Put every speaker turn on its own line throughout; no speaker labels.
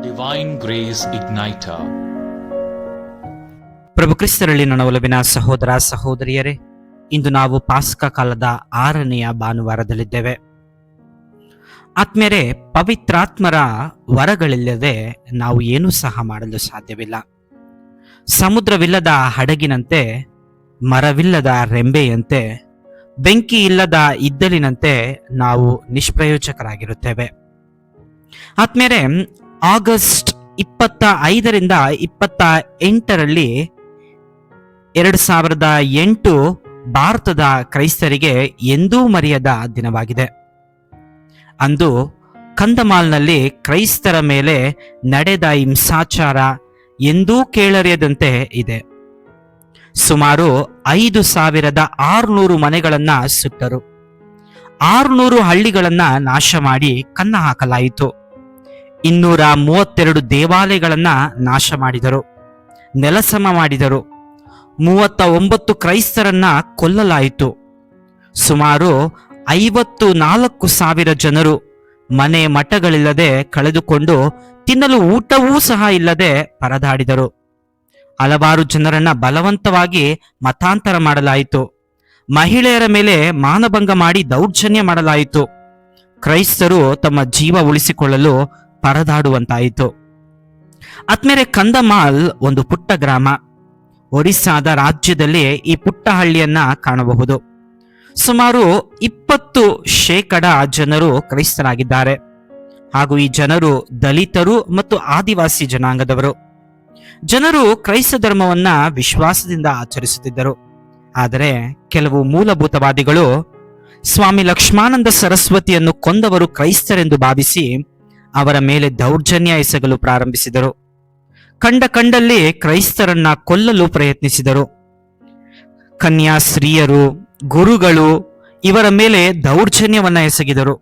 Divine Grace Igniter.
ಪ್ರಭು ಕ್ರಿಸ್ತರಲ್ಲಿ ನನ್ನ ಒಲವಿನ ಸಹೋದರ ಸಹೋದರಿಯರೇ, ಇಂದು ನಾವು ಪಾಸ್ಕ ಕಾಲದ 6ನೆಯ ಭಾನುವಾರದಲ್ಲಿದ್ದೇವೆ. ಆತ್ಮೀಯರೇ, ಪವಿತ್ರಾತ್ಮರ ವರಗಳಿಲ್ಲದೆ ನಾವು ಏನೂ ಸಹ ಮಾಡಲು ಸಾಧ್ಯವಿಲ್ಲ. ಸಮುದ್ರವಿಲ್ಲದ ಹಡಗಿನಂತೆ, ಮರವಿಲ್ಲದ ರೆಂಬೆಯಂತೆ, ಬೆಂಕಿ ಇಲ್ಲದ ಇದ್ದಲಿನಂತೆ ನಾವು ನಿಷ್ಪ್ರಯೋಜಕರಾಗಿರುತ್ತೇವೆ. ಆತ್ಮೀಯರೇ, ಆಗಸ್ಟ್ 25ರಿಂದ 28ರಲ್ಲಿ 2008 ಭಾರತದ ಕ್ರೈಸ್ತರಿಗೆ ಎಂದೂ ಮರೆಯದ ದಿನವಾಗಿದೆ. ಅಂದು ಕಂದಮಾಲ್ನಲ್ಲಿ ಕ್ರೈಸ್ತರ ಮೇಲೆ ನಡೆದ ಹಿಂಸಾಚಾರ ಎಂದೂ ಕೇಳರಿಯದಂತೆ ಇದೆ. ಸುಮಾರು 5,600 ಮನೆಗಳನ್ನ ಸುಟ್ಟರು. 600 ಹಳ್ಳಿಗಳನ್ನ ನಾಶ ಮಾಡಿ ಕನ್ನ ಹಾಕಲಾಯಿತು. 232 ದೇವಾಲಯಗಳನ್ನ ನಾಶ ಮಾಡಿದರು, ನೆಲಸಮ ಮಾಡಿದರು. 39 ಕ್ರೈಸ್ತರನ್ನ ಕೊಲ್ಲಲಾಯಿತು. ಸುಮಾರು 54,000 ಜನರು ಮನೆ ಮಠಗಳಿಲ್ಲದೆ ಕಳೆದುಕೊಂಡು ತಿನ್ನಲು ಊಟವೂ ಸಹ ಇಲ್ಲದೆ ಪರದಾಡಿದರು. ಹಲವಾರು ಜನರನ್ನ ಬಲವಂತವಾಗಿ ಮತಾಂತರ ಮಾಡಲಾಯಿತು. ಮಹಿಳೆಯರ ಮೇಲೆ ಮಾನಭಂಗ ಮಾಡಿ ದೌರ್ಜನ್ಯ ಮಾಡಲಾಯಿತು. ಕ್ರೈಸ್ತರು ತಮ್ಮ ಜೀವ ಉಳಿಸಿಕೊಳ್ಳಲು ಪರದಾಡುವಂತಾಯಿತು. ಆದ್ಮೇಲೆ ಕಂದಮಾಲ್ ಒಂದು ಪುಟ್ಟ ಗ್ರಾಮ. ಒರಿಸ್ಸಾದ ರಾಜ್ಯದಲ್ಲಿ ಈ ಪುಟ್ಟ ಹಳ್ಳಿಯನ್ನ ಕಾಣಬಹುದು. ಸುಮಾರು 20% ಜನರು ಕ್ರೈಸ್ತರಾಗಿದ್ದಾರೆ. ಹಾಗೂ ಈ ಜನರು ದಲಿತರು ಮತ್ತು ಆದಿವಾಸಿ ಜನಾಂಗದವರು. ಜನರು ಕ್ರೈಸ್ತ ಧರ್ಮವನ್ನ ವಿಶ್ವಾಸದಿಂದ ಆಚರಿಸುತ್ತಿದ್ದರು. ಆದರೆ ಕೆಲವು ಮೂಲಭೂತವಾದಿಗಳು ಸ್ವಾಮಿ ಲಕ್ಷ್ಮಾನಂದ ಸರಸ್ವತಿಯನ್ನು ಕೊಂದವರು ಕ್ರೈಸ್ತರೆಂದು ಭಾವಿಸಿ ಅವರ ಮೇಲೆ ದೌರ್ಜನ್ಯ ಎಸಗಲು ಪ್ರಾರಂಭಿಸಿದರು. ಕಂಡಲ್ಲಿ ಕ್ರೈಸ್ತರನ್ನ ಕೊಲ್ಲಲು ಪ್ರಯತ್ನಿಸಿದರು. ಕನ್ಯಾಸ್ತ್ರೀಯರು, ಗುರುಗಳು ಇವರ ಮೇಲೆ ದೌರ್ಜನ್ಯವನ್ನ ಎಸಗಿದರು.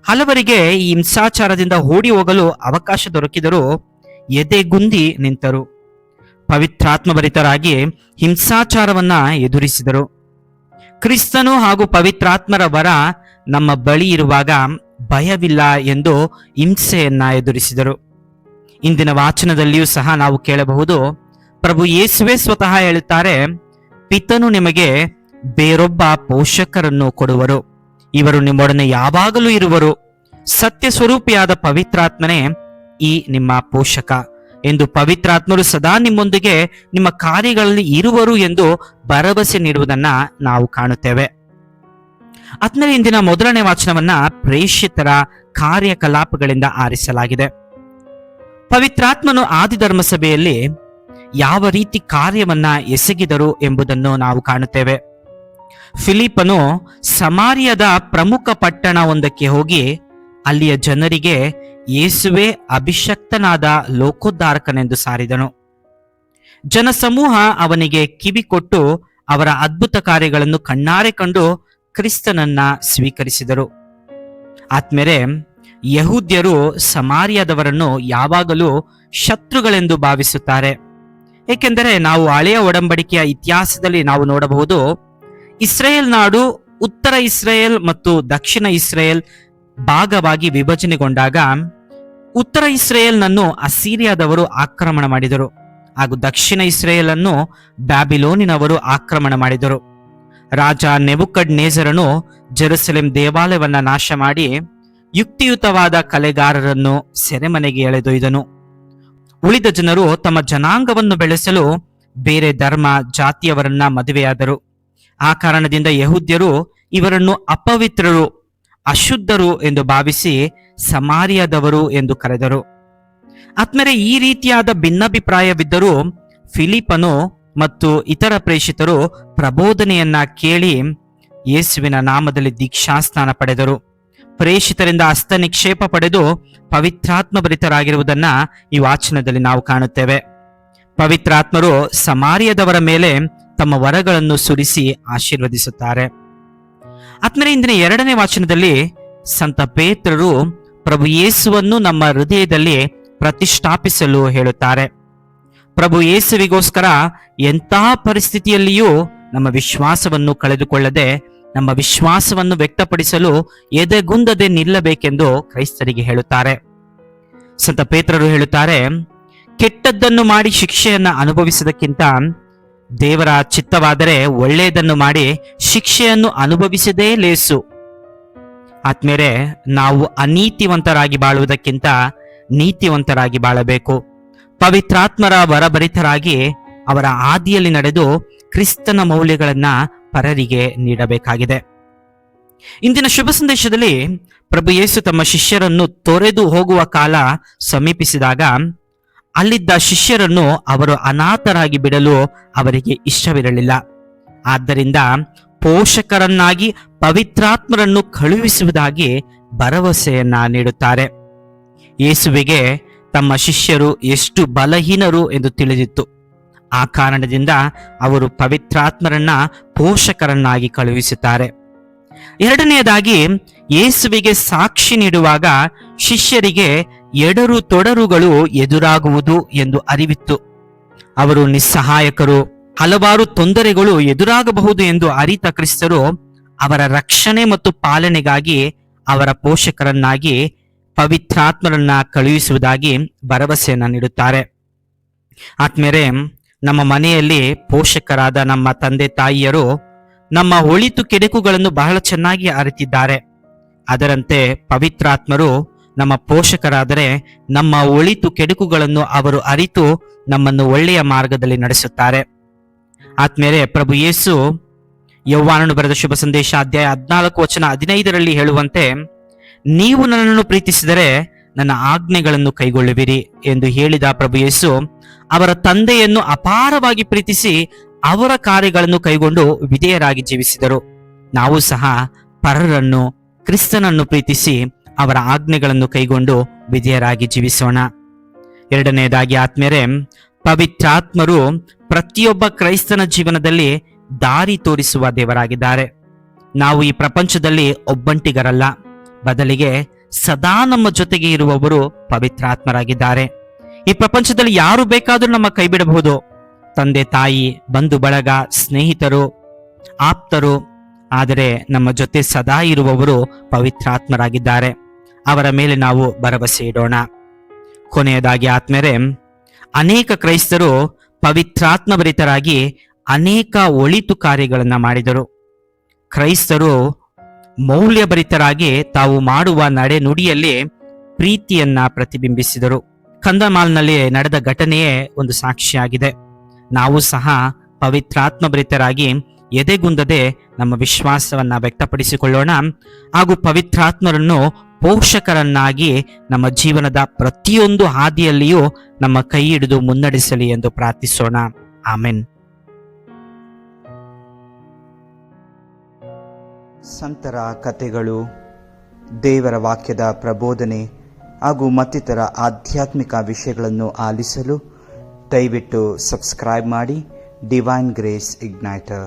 ಹಲವರಿಗೆ ಈ ಹಿಂಸಾಚಾರದಿಂದ ಓಡಿ ಹೋಗಲು ಅವಕಾಶ ದೊರಕಿದರೂ ಎದೆಗುಂದಿ ನಿಂತರು. ಪವಿತ್ರಾತ್ಮಭರಿತರಾಗಿ ಹಿಂಸಾಚಾರವನ್ನ ಎದುರಿಸಿದರು. ಕ್ರಿಸ್ತನು ಹಾಗೂ ಪವಿತ್ರಾತ್ಮರ ವರ ನಮ್ಮ ಬಳಿ ಇರುವಾಗ ಭಯವಿಲ್ಲ ಎಂದು ಹಿಂಸೆಯನ್ನ ಎದುರಿಸಿದರು. ಇಂದಿನ ವಾಚನದಲ್ಲಿಯೂ ಸಹ ನಾವು ಕೇಳಬಹುದು, ಪ್ರಭು ಯೇಸುವೆ ಸ್ವತಃ ಹೇಳುತ್ತಾರೆ, ಪಿತನು ನಿಮಗೆ ಬೇರೊಬ್ಬ ಪೋಷಕರನ್ನು ಕೊಡುವರು, ಇವರು ನಿಮ್ಮೊಡನೆ ಯಾವಾಗಲೂ ಇರುವರು. ಸತ್ಯ ಸ್ವರೂಪಿಯಾದ ಪವಿತ್ರಾತ್ಮನೇ ಈ ನಿಮ್ಮ ಪೋಷಕ ಎಂದು ಪವಿತ್ರಾತ್ಮರು ಸದಾ ನಿಮ್ಮೊಂದಿಗೆ ನಿಮ್ಮ ಕಾರ್ಯಗಳಲ್ಲಿ ಇರುವರು ಎಂದು ಭರವಸೆ ನೀಡುವುದನ್ನ ನಾವು ಕಾಣುತ್ತೇವೆ. ಆದ್ಮೇಲೆ ಇಂದಿನ ಮೊದಲನೇ ವಾಚನವನ್ನ ಪ್ರೇಷಿತರ ಕಾರ್ಯಕಲಾಪಗಳಿಂದ ಆರಿಸಲಾಗಿದೆ. ಪವಿತ್ರಾತ್ಮನು ಆದಿಧರ್ಮ ಸಭೆಯಲ್ಲಿ ಯಾವ ರೀತಿ ಕಾರ್ಯವನ್ನ ಎಸಗಿದರು ಎಂಬುದನ್ನು ನಾವು ಕಾಣುತ್ತೇವೆ. ಫಿಲಿಪ್ಪನು ಸಮಾರಿಯದ ಪ್ರಮುಖ ಪಟ್ಟಣವೊಂದಕ್ಕೆ ಹೋಗಿ ಅಲ್ಲಿಯ ಜನರಿಗೆ ಯೇಸುವೆ ಅಭಿಷಕ್ತನಾದ ಲೋಕೋದ್ಧಾರಕನೆಂದು ಸಾರಿದನು. ಜನಸಮೂಹ ಅವನಿಗೆ ಕಿವಿ ಕೊಟ್ಟು ಅವರ ಅದ್ಭುತ ಕಾರ್ಯಗಳನ್ನು ಕಣ್ಣಾರೆ ಕಂಡು ಕ್ರಿಸ್ತನನ್ನ ಸ್ವೀಕರಿಸಿದರು. ಆದ್ಮೇಲೆ ಯಹೂದ್ಯರು ಸಮಾರಿಯಾದವರನ್ನು ಯಾವಾಗಲೂ ಶತ್ರುಗಳೆಂದು ಭಾವಿಸುತ್ತಾರೆ. ಏಕೆಂದರೆ ನಾವು ಹಳೆಯ ಒಡಂಬಡಿಕೆಯ ಇತಿಹಾಸದಲ್ಲಿ ನಾವು ನೋಡಬಹುದು, ಇಸ್ರೇಲ್ ನಾಡು ಉತ್ತರ ಇಸ್ರೇಲ್ ಮತ್ತು ದಕ್ಷಿಣ ಇಸ್ರೇಲ್ ಭಾಗವಾಗಿ ವಿಭಜನೆಗೊಂಡಾಗ ಉತ್ತರ ಇಸ್ರೇಲ್ನನ್ನು ಅಸೀರಿಯಾದವರು ಆಕ್ರಮಣ ಮಾಡಿದರು ಹಾಗೂ ದಕ್ಷಿಣ ಇಸ್ರೇಲ್ ಅನ್ನು ಬ್ಯಾಬಿಲೋನಿನವರು ಆಕ್ರಮಣ ಮಾಡಿದರು. ರಾಜ ನೆಬುಕಡ್ನೆಜರನು ಜೆರುಸಲೇಮ್ ದೇವಾಲಯವನ್ನ ನಾಶ ಮಾಡಿ ಯುಕ್ತಿಯುತವಾದ ಕಲೆಗಾರರನ್ನು ಸೆರೆಮನೆಗೆ ಎಳೆದೊಯ್ದನು. ಉಳಿದ ಜನರು ತಮ್ಮ ಜನಾಂಗವನ್ನು ಬೆಳೆಸಲು ಬೇರೆ ಧರ್ಮ ಜಾತಿಯವರನ್ನ ಮದುವೆಯಾದರು. ಆ ಕಾರಣದಿಂದ ಯಹೂದ್ಯರು ಇವರನ್ನು ಅಪವಿತ್ರರು, ಅಶುದ್ಧರು ಎಂದು ಭಾವಿಸಿ ಸಮಾರಿಯಾದವರು ಎಂದು ಕರೆದರು. ಆದ್ಮೇಲೆ ಈ ರೀತಿಯಾದ ಭಿನ್ನಾಭಿಪ್ರಾಯವಿದ್ದರೂ ಫಿಲಿಪ್ಪನು ಮತ್ತು ಇತರ ಪ್ರೇಷಿತರು ಪ್ರಬೋಧನೆಯನ್ನ ಕೇಳಿ ಯೇಸುವಿನ ನಾಮದಲ್ಲಿ ದೀಕ್ಷಾಸ್ನಾನ ಪಡೆದರು. ಪ್ರೇಷಿತರಿಂದ ಹಸ್ತ ನಿಕ್ಷೇಪ ಪಡೆದು ಪವಿತ್ರಾತ್ಮ ಭರಿತರಾಗಿರುವುದನ್ನ ಈ ವಾಚನದಲ್ಲಿ ನಾವು ಕಾಣುತ್ತೇವೆ. ಪವಿತ್ರಾತ್ಮರು ಸಮಾರಿಯದವರ ಮೇಲೆ ತಮ್ಮ ವರಗಳನ್ನು ಸುರಿಸಿ ಆಶೀರ್ವದಿಸುತ್ತಾರೆ. ಆದ್ಮೇಲೆ ಇಂದಿನ 2ನೇ ವಾಚನದಲ್ಲಿ ಸಂತ ಪೇತ್ರರು ಪ್ರಭು ಯೇಸುವನ್ನು ನಮ್ಮ ಹೃದಯದಲ್ಲಿ ಪ್ರತಿಷ್ಠಾಪಿಸಲು ಹೇಳುತ್ತಾರೆ. ಪ್ರಭು ಯೇಸುವಿಗೋಸ್ಕರ ಎಂತಹ ಪರಿಸ್ಥಿತಿಯಲ್ಲಿಯೂ ನಮ್ಮ ವಿಶ್ವಾಸವನ್ನು ಕಳೆದುಕೊಳ್ಳದೆ ನಮ್ಮ ವಿಶ್ವಾಸವನ್ನು ವ್ಯಕ್ತಪಡಿಸಲು ಎದೆಗುಂದದೆ ನಿಲ್ಲಬೇಕೆಂದು ಕ್ರೈಸ್ತರಿಗೆ ಹೇಳುತ್ತಾರೆ. ಸಂತ ಪೇತ್ರರು ಹೇಳುತ್ತಾರೆ, ಕೆಟ್ಟದ್ದನ್ನು ಮಾಡಿ ಶಿಕ್ಷೆಯನ್ನ ಅನುಭವಿಸೋದಕ್ಕಿಂತ ದೇವರ ಚಿತ್ತವಾದರೆ ಒಳ್ಳೆಯದನ್ನು ಮಾಡಿ ಶಿಕ್ಷೆಯನ್ನು ಅನುಭವಿಸದೇ ಲೇಸು. ಆತ್ಮೇಲೆ ನಾವು ಅನೀತಿವಂತರಾಗಿ ಬಾಳುವುದಕ್ಕಿಂತ ನೀತಿವಂತರಾಗಿ ಬಾಳಬೇಕು. ಪವಿತ್ರಾತ್ಮರ ವರಭರಿತರಾಗಿ ಅವರ ಹಾದಿಯಲ್ಲಿ ನಡೆದು ಕ್ರಿಸ್ತನ ಮೌಲ್ಯಗಳನ್ನ ಪರರಿಗೆ ನೀಡಬೇಕಾಗಿದೆ. ಇಂದಿನ ಶುಭ ಸಂದೇಶದಲ್ಲಿ ಪ್ರಭು ಯೇಸು ತಮ್ಮ ಶಿಷ್ಯರನ್ನು ತೊರೆದು ಹೋಗುವ ಕಾಲ ಸಮೀಪಿಸಿದಾಗ ಅಲ್ಲಿದ್ದ ಶಿಷ್ಯರನ್ನು ಅವರು ಅನಾಥರಾಗಿ ಬಿಡಲು ಅವರಿಗೆ ಇಷ್ಟವಿರಲಿಲ್ಲ. ಆದ್ದರಿಂದ ಪೋಷಕರನ್ನಾಗಿ ಪವಿತ್ರಾತ್ಮರನ್ನು ಕಳುಹಿಸುವುದಾಗಿ ಭರವಸೆಯನ್ನ ನೀಡುತ್ತಾರೆ. ಯೇಸುವಿಗೆ ತಮ್ಮ ಶಿಷ್ಯರು ಎಷ್ಟು ಬಲಹೀನರು ಎಂದು ತಿಳಿದಿತ್ತು. ಆ ಕಾರಣದಿಂದ ಅವರು ಪವಿತ್ರಾತ್ಮರನ್ನ ಪೋಷಕರನ್ನಾಗಿ ಕಳುಹಿಸುತ್ತಾರೆ. ಎರಡನೆಯದಾಗಿ, ಯೇಸುವಿಗೆ ಸಾಕ್ಷಿ ನೀಡುವಾಗ ಶಿಷ್ಯರಿಗೆ ಎಡರು ತೊಡರುಗಳು ಎದುರಾಗುವುದು ಎಂದು ಅರಿವಿತ್ತು. ಅವರು ನಿಸ್ಸಹಾಯಕರು, ಹಲವಾರು ತೊಂದರೆಗಳು ಎದುರಾಗಬಹುದು ಎಂದು ಅರಿತ ಕ್ರಿಸ್ತರು ಅವರ ರಕ್ಷಣೆ ಮತ್ತು ಪಾಲನೆಗಾಗಿ ಅವರ ಪೋಷಕರನ್ನಾಗಿ ಪವಿತ್ರಾತ್ಮರನ್ನ ಕಳುಹಿಸುವುದಾಗಿ ಭರವಸೆಯನ್ನ ನೀಡುತ್ತಾರೆ. ಆತ್ಮೇಲೆ ನಮ್ಮ ಮನೆಯಲ್ಲಿ ಪೋಷಕರಾದ ನಮ್ಮ ತಂದೆ ತಾಯಿಯರು ನಮ್ಮ ಒಳಿತು ಕೆಡುಕುಗಳನ್ನು ಬಹಳ ಚೆನ್ನಾಗಿ ಅರಿತಿದ್ದಾರೆ. ಅದರಂತೆ ಪವಿತ್ರಾತ್ಮರು ನಮ್ಮ ಪೋಷಕರಾದರೆ ನಮ್ಮ ಒಳಿತು ಕೆಡುಕುಗಳನ್ನು ಅವರು ಅರಿತು ನಮ್ಮನ್ನು ಒಳ್ಳೆಯ ಮಾರ್ಗದಲ್ಲಿ ನಡೆಸುತ್ತಾರೆ. ಆದ್ಮೇಲೆ ಪ್ರಭು ಯೇಸು ಯೋಹಾನನು ಬರೆದ ಶುಭ ಸಂದೇಶ ಅಧ್ಯಾಯ 14:15 ಹೇಳುವಂತೆ, ನೀವು ನನ್ನನ್ನು ಪ್ರೀತಿಸಿದರೆ ನನ್ನ ಆಜ್ಞೆಗಳನ್ನು ಕೈಗೊಳ್ಳುವಿರಿ ಎಂದು ಹೇಳಿದ ಪ್ರಭು ಯೇಸು ಅವರ ತಂದೆಯನ್ನು ಅಪಾರವಾಗಿ ಪ್ರೀತಿಸಿ ಅವರ ಕಾರ್ಯಗಳನ್ನು ಕೈಗೊಂಡು ವಿಧೇಯರಾಗಿ ಜೀವಿಸಿದರು. ನಾವು ಸಹ ಪರರನ್ನು, ಕ್ರಿಸ್ತನನ್ನು ಪ್ರೀತಿಸಿ ಅವರ ಆಜ್ಞೆಗಳನ್ನು ಕೈಗೊಂಡು ವಿಧೇಯರಾಗಿ ಜೀವಿಸೋಣ. ಎರಡನೆಯದಾಗಿ ಆತ್ಮೇಲೆ ಪವಿತ್ರಾತ್ಮರು ಪ್ರತಿಯೊಬ್ಬ ಕ್ರೈಸ್ತನ ಜೀವನದಲ್ಲಿ ದಾರಿ ತೋರಿಸುವ ದೇವರಾಗಿದ್ದಾರೆ. ನಾವು ಈ ಪ್ರಪಂಚದಲ್ಲಿ ಒಬ್ಬಂಟಿಗರಲ್ಲ, ಬದಲಿಗೆ ಸದಾ ನಮ್ಮ ಜೊತೆಗೆ ಇರುವವರು ಪವಿತ್ರಾತ್ಮರಾಗಿದ್ದಾರೆ. ಈ ಪ್ರಪಂಚದಲ್ಲಿ ಯಾರು ಬೇಕಾದರೂ ನಮ್ಮ ಕೈ ಬಿಡಬಹುದು. ತಂದೆ ತಾಯಿ, ಬಂಧು ಬಳಗ, ಸ್ನೇಹಿತರು, ಆಪ್ತರು. ಆದರೆ ನಮ್ಮ ಜೊತೆ ಸದಾ ಇರುವವರು ಪವಿತ್ರಾತ್ಮರಾಗಿದ್ದಾರೆ. ಅವರ ಮೇಲೆ ನಾವು ಭರವಸೆ ಇಡೋಣ. ಕೊನೆಯದಾಗಿ ಆತ್ಮೇಲೆ ಅನೇಕ ಕ್ರೈಸ್ತರು ಪವಿತ್ರಾತ್ಮಭರಿತರಾಗಿ ಅನೇಕ ಒಳಿತು ಕಾರ್ಯಗಳನ್ನ ಮಾಡಿದರು. ಕ್ರೈಸ್ತರು ಮೌಲ್ಯಭರಿತರಾಗಿ ತಾವು ಮಾಡುವ ನಡೆ ನುಡಿಯಲ್ಲಿ ಪ್ರೀತಿಯನ್ನ ಪ್ರತಿಬಿಂಬಿಸಿದರು. ಕಂದಮಾಲ್ನಲ್ಲಿ ನಡೆದ ಘಟನೆಯೇ ಒಂದು ಸಾಕ್ಷಿಯಾಗಿದೆ. ನಾವು ಸಹ ಪವಿತ್ರಾತ್ಮಭರಿತರಾಗಿ ಎದೆಗುಂದದೆ ನಮ್ಮ ವಿಶ್ವಾಸವನ್ನ ವ್ಯಕ್ತಪಡಿಸಿಕೊಳ್ಳೋಣ ಹಾಗೂ ಪವಿತ್ರಾತ್ಮರನ್ನು ಪೋಷಕರನ್ನಾಗಿ ನಮ್ಮ ಜೀವನದ ಪ್ರತಿಯೊಂದು ಹಾದಿಯಲ್ಲಿಯೂ ನಮ್ಮ ಕೈ ಹಿಡಿದು ಮುನ್ನಡೆಸಲಿ ಎಂದು ಪ್ರಾರ್ಥಿಸೋಣ. ಆಮೆನ್.
ಸಂತರ ಕಥೆಗಳು, ದೇವರ ವಾಕ್ಯದ ಪ್ರಬೋಧನೆ ಹಾಗೂ ಮತ್ತಿತರ ಆಧ್ಯಾತ್ಮಿಕ ವಿಷಯಗಳನ್ನು ಆಲಿಸಲು ದಯವಿಟ್ಟು ಸಬ್ಸ್ಕ್ರೈಬ್ ಮಾಡಿ ಡಿವೈನ್ ಗ್ರೇಸ್ ಇಗ್ನೈಟರ್.